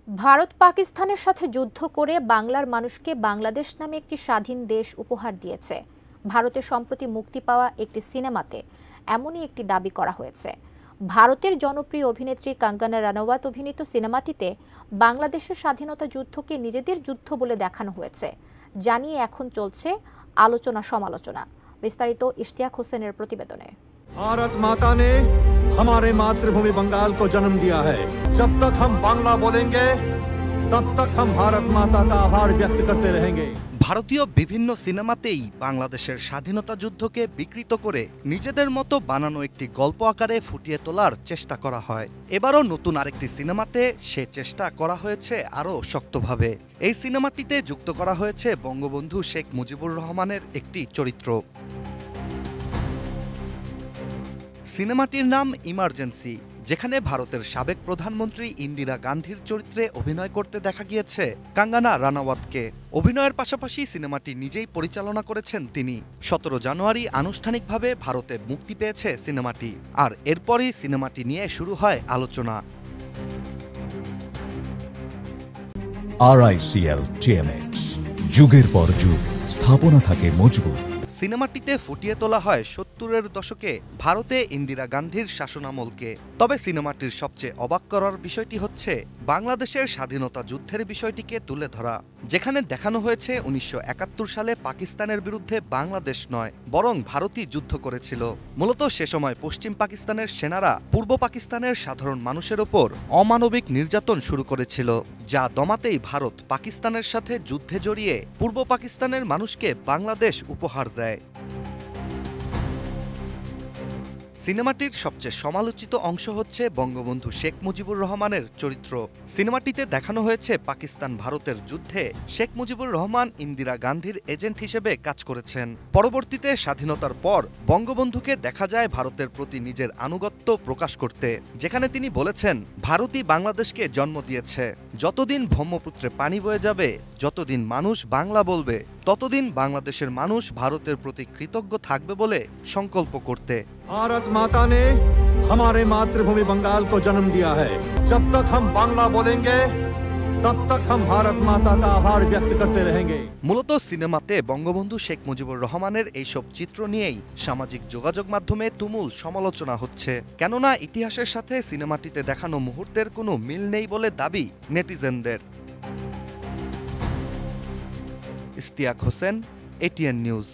ভারত পাকিস্তানের সাথে যুদ্ধ করে বাংলার মানুষকে বাংলাদেশ নামে একটি স্বাধীন দেশ উপহার দিয়েছে। ভারতে সম্প্রতি মুক্তি পাওয়া একটি সিনেমাতে এমনই একটি দাবি করা হয়েছে। ভারতের জনপ্রিয় অভিনেত্রী কঙ্গনা রানাওয়াত অভিনীত সিনেমাটিতে বাংলাদেশের স্বাধীনতা যুদ্ধকে নিজেদের যুদ্ধ বলে দেখানো হয়েছে, জানিয়ে এখন চলছে আলোচনা সমালোচনা। বিস্তারিত ইশতিয়াক হোসেনের প্রতিবেদনে। भारत माता ने हमारे मातृभूमि बंगाल को जन्म दिया है। जब तक हम बांग्ला बोलेंगे तब तक हम भारत माता का आभार व्यक्त करते रहेंगे। ভারতীয় বিভিন্ন সিনেমাতেই বাংলাদেশের স্বাধীনতা যুদ্ধকে বিকৃত করে নিজেদের মতো বানানো একটি গল্প আকারে ফুটিয়ে তোলার চেষ্টা করা হয়। এবারও নতুন আরেকটি সিনেমাতে সে চেষ্টা করা হয়েছে আরও শক্তভাবে। এই সিনেমাটিতে যুক্ত করা হয়েছে বঙ্গবন্ধু শেখ মুজিবুর রহমানের একটি চরিত্র। সিনেমাটির নাম ইমার্জেন্সি, যেখানে ভারতের সাবেক প্রধানমন্ত্রী ইন্দিরা গান্ধীর চরিত্রে অভিনয় করতে দেখা গিয়েছে কঙ্গনা রানাওয়াতকে। অভিনয়ের পাশাপাশি সিনেমাটি নিজেই পরিচালনা করেছেন তিনি। 17 জানুয়ারি আনুষ্ঠানিকভাবে ভারতে মুক্তি পেয়েছে সিনেমাটি, আর এরপরই সিনেমাটি নিয়ে শুরু হয় আলোচনা। RICL TMX, যুগের পর যুগ স্থাপনা থাকে মজবুত। সিনেমাটিতে ফুটিয়ে তোলা হয় 70-এর দশকে ভারতে ইন্দিরা গান্ধীর শাসনামলকে। তবে সিনেমাটির সবচেয়ে অবাক করার বিষয়টি হচ্ছে বাংলাদেশের স্বাধীনতা যুদ্ধের বিষয়টিকে তুলে ধরা, যেখানে দেখানো হয়েছে 1971 সালে পাকিস্তানের বিরুদ্ধে বাংলাদেশ নয় বরং ভারতই যুদ্ধ করেছিল। মূলত সে সময় পশ্চিম পাকিস্তানের সেনারা পূর্ব পাকিস্তানের সাধারণ মানুষের ওপর অমানবিক নির্যাতন শুরু করেছিল, যা দমাতেই ভারত পাকিস্তানের সাথে যুদ্ধে জড়িয়ে পূর্ব পাকিস্তানের মানুষকে বাংলাদেশ উপহার দেয়। সিনেমাটির সবচেয়ে সমালোচিত অংশ হচ্ছে বঙ্গবন্ধু শেখ মুজিবুর রহমানের চরিত্র। সিনেমাটিতে দেখানো হয়েছে পাকিস্তান ভারতের যুদ্ধে শেখ মুজিবুর রহমান ইন্দিরা গান্ধীর এজেন্ট হিসেবে কাজ করেছেন। পরবর্তীতে স্বাধীনতার পর বঙ্গবন্ধুকে দেখা যায় ভারতের প্রতি নিজের আনুগত্য প্রকাশ করতে, যেখানে তিনি বলেছেন ভারতই বাংলাদেশকে জন্ম দিয়েছে। যতদিন ব্রহ্মপুত্রে পানি বয়ে যাবে, যতদিন মানুষ বাংলা বলবে, ততদিন বাংলাদেশের মানুষ ভারতের প্রতি কৃতজ্ঞ থাকবে বলে সংকল্প করতে। भारत माता ने हमारे मातृभूमि बंगाल को जन्म दिया है। जब तक हम बांग्ला बोलेंगे तब तक हम भारत माता का आभार व्यक्त करते रहेंगे। মূলত সিনেমাতে বঙ্গবন্ধু শেখ মুজিবুর রহমানের এইসব চিত্র নিয়েই সামাজিক যোগাযোগ মাধ্যমে তুমুল সমালোচনা হচ্ছে, কেননা ইতিহাসের সাথে সিনেমাটিতে দেখানো মুহূর্তের কোনো মিল নেই বলে দাবি নেটিজেনদের। Ishtiaq Hossain, ATN news.